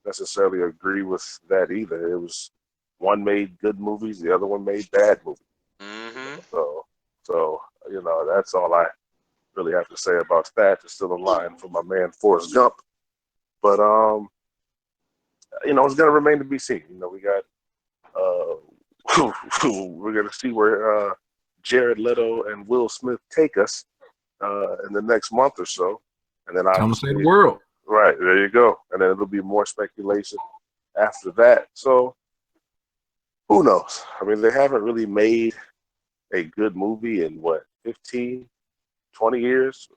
necessarily agree with that either. It was, one made good movies, the other one made bad movies. So you know, that's all I really have to say about that. It's still a line for my man Forrest Gump, but you know, it's gonna remain to be seen. You know, we got we're gonna see where Jared Leto and Will Smith take us in the next month or so, and then Come save the world. Right, there you go. And then it'll be more speculation after that. So who knows? I mean, they haven't really made a good movie in what, 15, 20 years,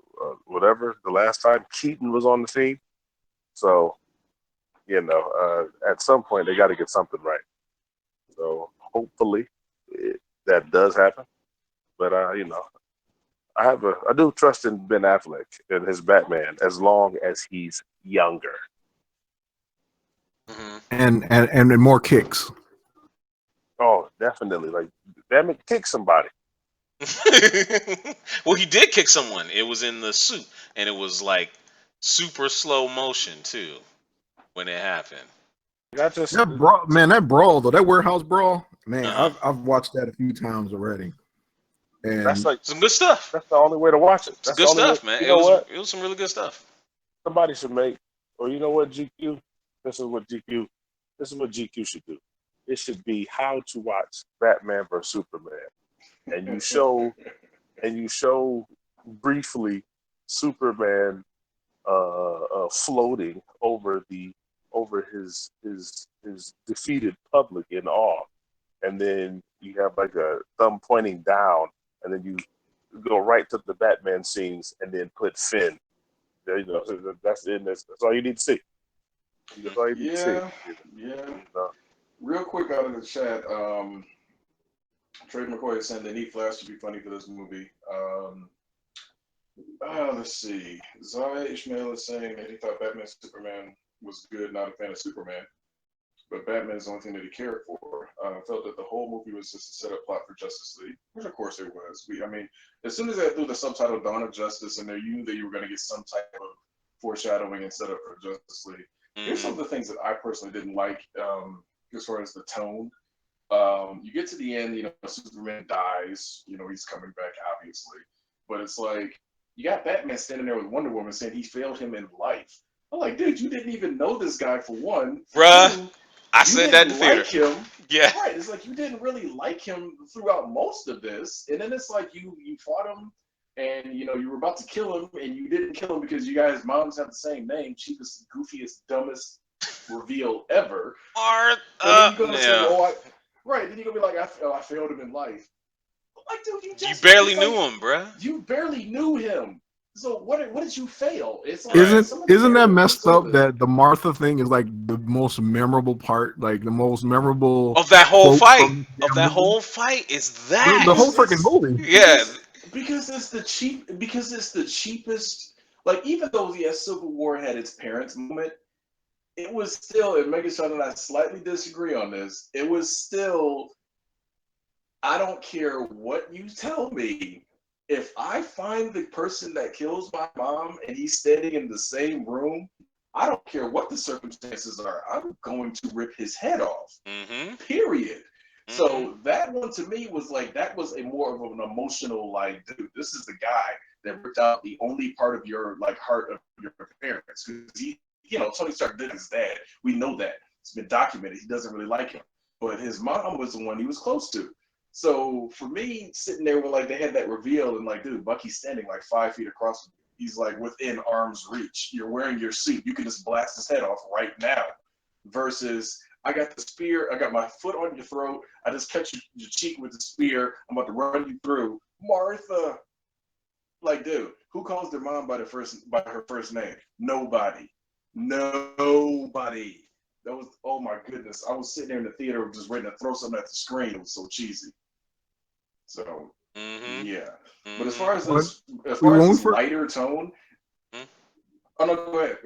whatever. The last time Keaton was on the scene. So, you know, at some point they got to get something right. So hopefully that does happen. But I do trust in Ben Affleck and his Batman as long as he's younger. And more kicks. Oh, definitely. Like, damn it, kick somebody. Well, he did kick someone. It was in the suit, and it was like super slow motion too when it happened. That brawl though, that warehouse brawl, man, Uh-huh. I've watched that a few times already. And that's like some good stuff. That's the only way to watch it. Some That's good the only stuff, way. man. You know what? It was some really good stuff. Somebody should make, or you know what, GQ? This is what GQ should do. It should be how to watch Batman vs Superman, and you show briefly Superman floating over his defeated public in awe, and then you have like a thumb pointing down, and then you go right to the Batman scenes, and then put Finn. There you go. That's it. That's all you need to see. That's all you need to see. Yeah. Real quick out of the chat, Trey McCoy is saying they need Flash to be funny for this movie. Let's see. Zaya Ishmael is saying that he thought Batman Superman was good, not a fan of Superman. But Batman is the only thing that he cared for. Felt that the whole movie was just a setup plot for Justice League, which of course it was. As soon as they threw the subtitle Dawn of Justice in there, you knew that you were going to get some type of foreshadowing and setup for Justice League. Here's some of the things that I personally didn't like as far as the tone. You get to the end, Superman dies. He's coming back, obviously. But it's like, you got Batman standing there with Wonder Woman saying he failed him in life. I'm like, dude, you didn't even know this guy for one. Bruh, two, I said that in the theater. like him. Yeah. Right. It's like you didn't really like him throughout most of this. And then it's like you fought him and you were about to kill him and you didn't kill him because you guys' moms have the same name, cheapest, goofiest, dumbest reveal ever. And then you go to say, right, then you're gonna be like, I failed him in life. Like, dude, you barely knew him, bruh. You barely knew him. So what did you fail? It's like isn't that messed up that the Martha thing is like the most memorable part, like the most memorable of that whole fight? Of that whole fight is that the whole freaking movie. Yeah, because it's the cheapest. Like, even though Civil War had its parents moment, it was still, and Megan Sean and I slightly disagree on this. It was still, I don't care what you tell me. If I find the person that kills my mom and he's standing in the same room, I don't care what the circumstances are. I'm going to rip his head off. Period. So that one to me was like, that was a more of an emotional, like, dude, this is the guy that ripped out the only part of your heart of your parents. Because he, Tony Stark did his dad. We know that. It's been documented. He doesn't really like him. But his mom was the one he was close to. So for me, sitting there with they had that reveal and dude, Bucky's standing 5 feet across from you. He's within arm's reach. You're wearing your suit. You can just blast his head off right now. Versus, I got the spear. I got my foot on your throat. I just cut your cheek with the spear. I'm about to run you through. Martha. Dude, who calls their mom by her first name? Nobody. That was, oh my goodness. I was sitting there in the theater just ready to throw something at the screen. It was so cheesy. So, yeah. But as far as this lighter tone, oh no, go ahead.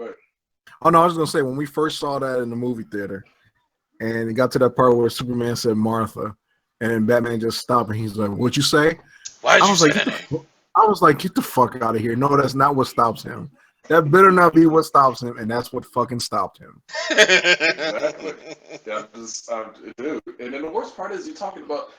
Oh no, I was gonna say, when we first saw that in the movie theater, and it got to that part where Superman said Martha, and then Batman just stopped and he's like, "What'd you say?" Why'd you say that name? I was like, "Get the fuck out of here!" No, that's not what stops him. That better not be what stops him, and that's what fucking stopped him. Exactly. Dude. And then the worst part is we're talking about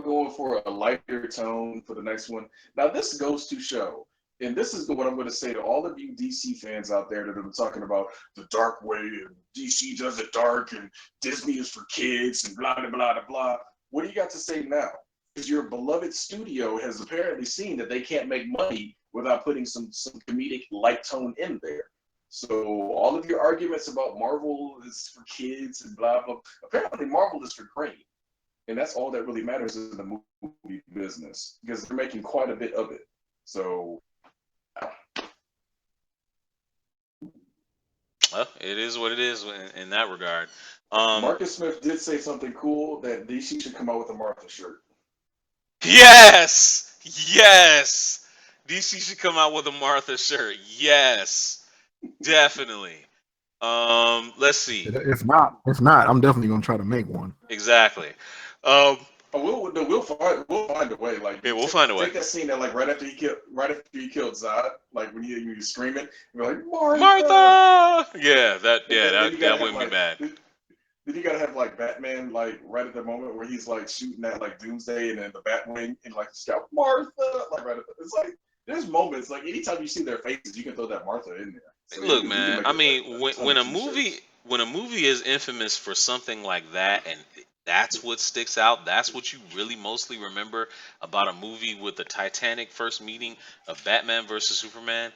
going for a lighter tone for the next one. Now this goes to show, and this is what I'm going to say to all of you DC fans out there that have been talking about the dark way and DC does it dark and Disney is for kids and blah blah blah blah. What do you got to say now? Because your beloved studio has apparently seen that they can't make money without putting some comedic light tone in there. So all of your arguments about Marvel is for kids and blah, blah, apparently Marvel is for green. And that's all that really matters in the movie business, because they're making quite a bit of it. So. Well, it is what it is in that regard. Marcus Smith did say something cool, that DC should come out with a Martha shirt. Yes, yes. DC should come out with a Martha shirt. Yes, definitely. Let's see. If not, I'm definitely gonna try to make one. Exactly. Um, we'll find a way. Like, yeah, we'll find a way. take that scene that, like, right after he killed Zod, like when he was screaming, you're like, Martha. Martha. Yeah, that Then wouldn't be bad. Then you gotta have like Batman, like right at the moment where he's like shooting at like Doomsday and then the Batwing and like he's got Martha, like right at it's like there's moments like anytime you see their faces, you can throw that Martha in there. So Look, you can man. make I it mean, a ton when of a t-shirts. movie is infamous for something like that, and that's what sticks out. That's what you really mostly remember about a movie with the Titanic first meeting of Batman versus Superman.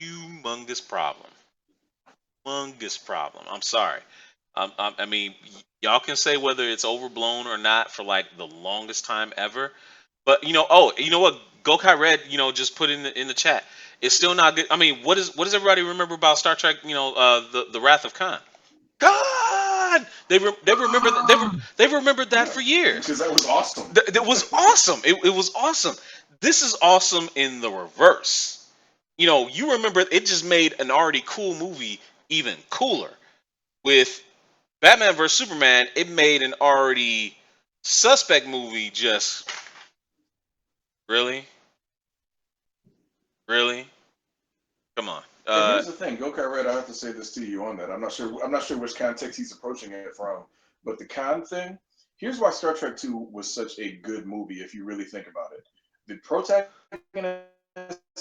Humongous problem. Humongous problem. I'm sorry. I mean, y'all can say whether it's overblown or not for like the longest time ever, but you know what? Gokai Red, just put in the chat. It's still not good. I mean, what does everybody remember about Star Trek? The Wrath of Khan. God, they've remembered that for years. Because that was awesome. That was awesome. It was awesome. This is awesome in the reverse. You remember it just made an already cool movie even cooler. With Batman vs Superman, it made an already suspect movie just really. Come on. And here's the thing, Gokai Red, I have to say this to you on that. I'm not sure which context he's approaching it from, but the Khan thing. Here's why Star Trek II was such a good movie, if you really think about it. The protagonist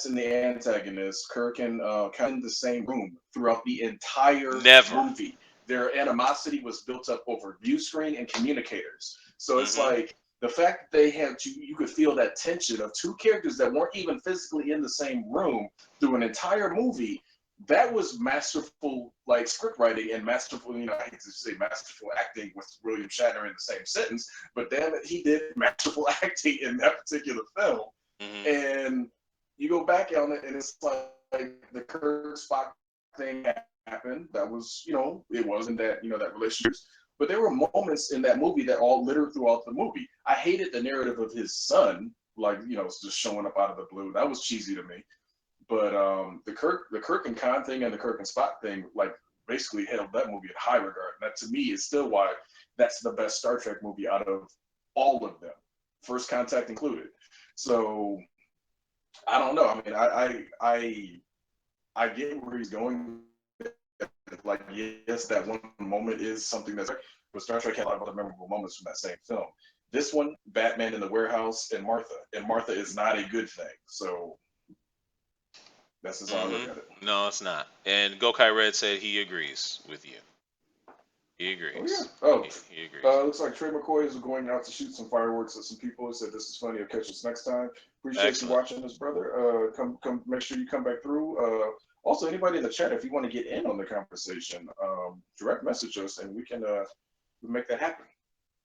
and the antagonist, Kirk and Khan, in the same room throughout the entire movie. Their animosity was built up over view screen and communicators. So it's like the fact that they had you could feel that tension of two characters that weren't even physically in the same room through an entire movie. That was masterful, like script writing and masterful. I hate to say masterful acting with William Shatner in the same sentence, but damn it, he did masterful acting in that particular film. And you go back on it, and it's like the Kirk Spock thing happened. That was, it wasn't that, that relationship. But there were moments in that movie that all littered throughout the movie. I hated the narrative of his son, like, just showing up out of the blue. That was cheesy to me. But the Kirk and Khan thing and the Kirk and Spock thing, like, basically held that movie in high regard. And that, to me, is still why that's the best Star Trek movie out of all of them, First Contact included. So I don't know. I mean, I get where he's going. Like, yes, that one moment is something that's like, but Star Trek had a lot of other memorable moments from that same film. This one, Batman in the warehouse, and Martha is not a good thing. So that's just how I look at it. No, it's not. And Gokai Red said he agrees with you. He agrees. He agrees. Looks like Trey McCoy is going out to shoot some fireworks at some people. He said this is funny. I'll catch us next time. Appreciate you watching this, brother. Come, make sure you come back through. Also, anybody in the chat, if you want to get in on the conversation, direct message us and we can make that happen.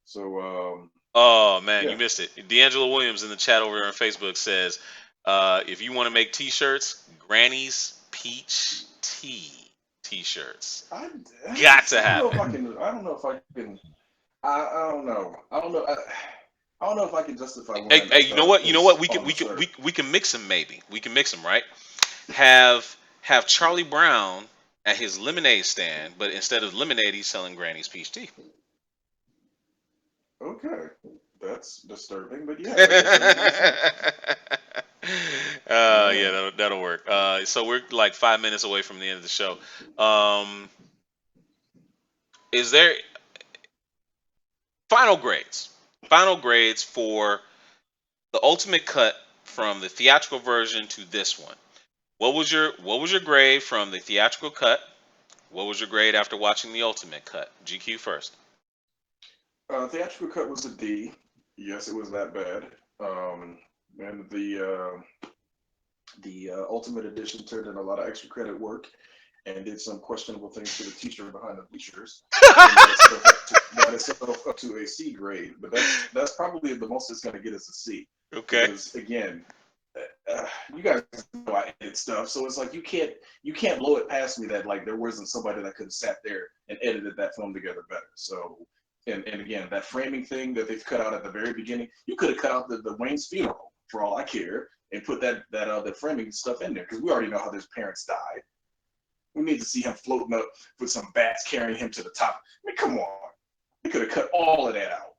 So. Oh man, you missed it. D'Angelo Williams in the chat over there on Facebook says, if you want to make T-shirts, Granny's Peach Tea T-shirts. Got to happen. I don't know if I can. I don't know. I don't know if I can justify. Hey, you know what? We can mix them. Maybe we can mix them, right? Have Charlie Brown at his lemonade stand, but instead of lemonade, he's selling Granny's Peach Tea. Okay, that's disturbing, but yeah. Yeah, that'll work. So we're like 5 minutes away from the end of the show. Is there final grades? Final grades for the ultimate cut from the theatrical version to this one. What was your grade from the theatrical cut? What was your grade after watching the ultimate cut? GQ first. Theatrical cut was a D. Yes, it was that bad. And the ultimate edition turned in a lot of extra credit work and did some questionable things to the teacher behind the bleachers. That is up to a C grade, but that's probably the most it's going to get is a C. Okay. Because again, you guys know I edit stuff, so it's like you can't blow it past me that like there wasn't somebody that could have sat there and edited that film together better. So And again, that framing thing that they've cut out at the very beginning, you could have cut out the Wayne's funeral for all I care, and put that framing stuff in there, because we already know how his parents died. We need to see him floating up with some bats carrying him to the top. I mean, come on. They could have cut all of that out.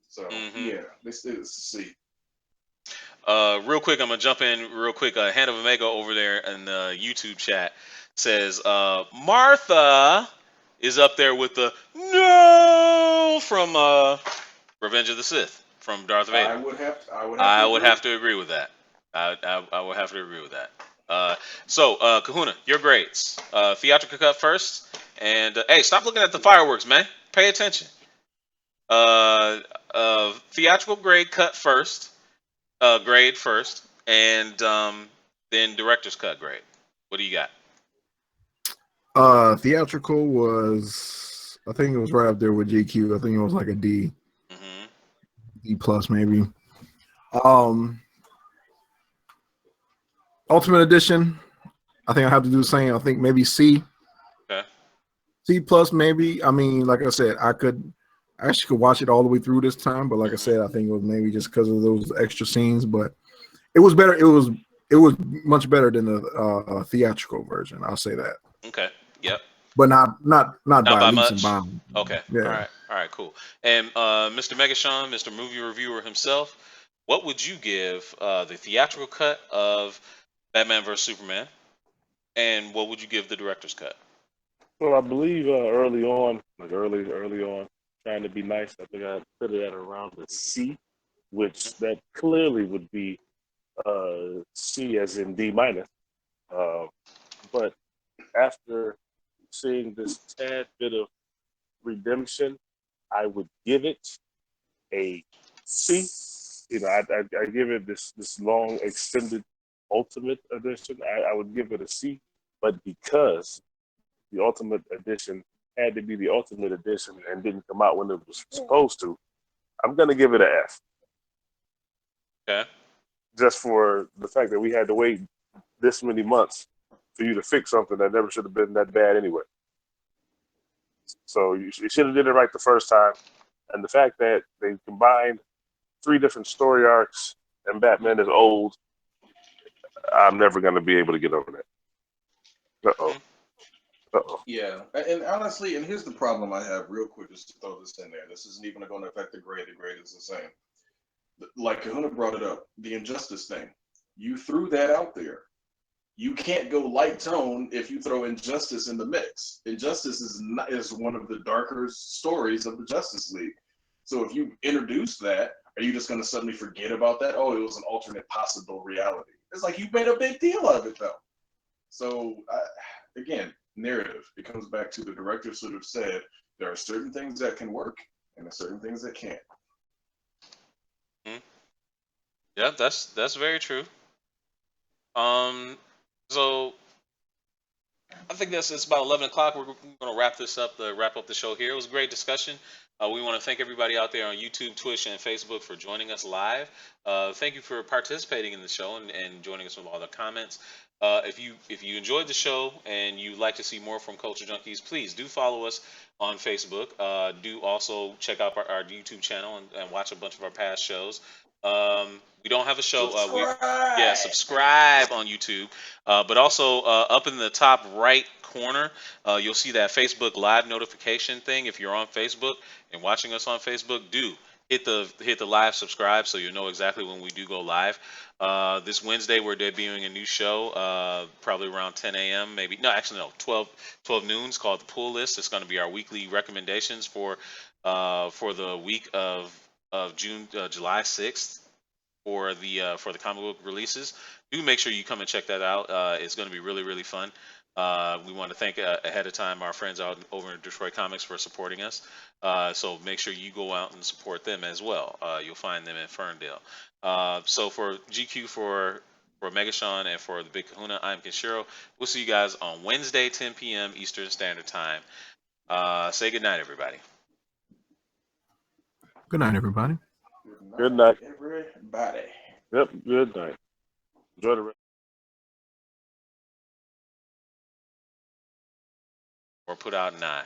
So yeah, let's see. Real quick, I'm gonna jump in real quick. Hand of Omega over there in the YouTube chat says Martha is up there with the no from Revenge of the Sith from Darth Vader. I would have to agree with that. I would have to agree with that. So Kahuna, your grades. Theatrical cut first, and hey, stop looking at the fireworks, man. Pay attention. Theatrical grade cut first. Grade first, and then director's cut grade. What do you got? Theatrical was, I think it was right up there with GQ. I think it was like a D, D plus maybe. Ultimate Edition, I think I have to do the same. I think maybe C. Okay. C plus maybe. I mean, like I said, I actually could watch it all the way through this time, but like I said, I think it was maybe just because of those extra scenes. But it was better. It was much better than the theatrical version. I'll say that. Okay. Yep. But not by leaps much. and bounds. Okay. Yeah. All right. Cool. And Mr. Megashawn, Mr. Movie Reviewer himself, what would you give the theatrical cut of Batman vs Superman, and what would you give the director's cut? Well, I believe early on, trying to be nice, I think I put it at around the C, which that clearly would be C as in D minus. But after seeing this tad bit of redemption, I would give it a C. You know, I give it this long extended Ultimate Edition. I would give it a C, but because the Ultimate Edition had to be the Ultimate Edition and didn't come out when it was supposed to, I'm gonna give it an F. Okay. Just for the fact that we had to wait this many months for you to fix something that never should have been that bad anyway. So you should have did it right the first time. And the fact that they combined 3 different story arcs and Batman is old, I'm never going to be able to get over that. Uh-oh. Yeah, and honestly, and here's the problem I have real quick, just to throw this in there. This isn't even going to affect the grade. The grade is the same. Like Kahuna brought it up, the Injustice thing. You threw that out there. You can't go light tone if you throw Injustice in the mix. Injustice is one of the darker stories of the Justice League. So if you introduce that, are you just going to suddenly forget about that? Oh, it was an alternate possible reality. It's like you made a big deal of it, though. So, again, narrative. It comes back to the director sort of said, there are certain things that can work and there are certain things that can't. Yeah, that's very true. So I think it's about 11 o'clock. We're going to wrap up the show here. It was a great discussion. We want to thank everybody out there on YouTube, Twitch, and Facebook for joining us live. Thank you for participating in the show and joining us with all the comments. If you enjoyed the show and you'd like to see more from Culture Junkies, please do follow us on Facebook. Do also check out our YouTube channel and watch a bunch of our past shows. We don't have a show. Subscribe on YouTube. But also up in the top right corner, you'll see that Facebook Live notification thing. If you're on Facebook and watching us on Facebook, do hit the live subscribe so you'll know exactly when we do go live. This Wednesday we're debuting a new show, probably around 10 a.m. maybe. No, actually no, 12 noon. It's called The Pool List. It's going to be our weekly recommendations for the week of July 6th for the comic book releases. Do make sure you come and check that out. It's going to be really, really fun. We want to thank ahead of time our friends out over in Detroit Comics for supporting us. So make sure you go out and support them as well. You'll find them in Ferndale. So for GQ, for Megashawn, and for the Big Kahuna, I'm Kenshiro. We'll see you guys on Wednesday, 10 p.m. Eastern Standard Time. Say good night, everybody. Good night, everybody. Good night. Everybody. Yep, good night. Enjoy the rest. Or put out an eye.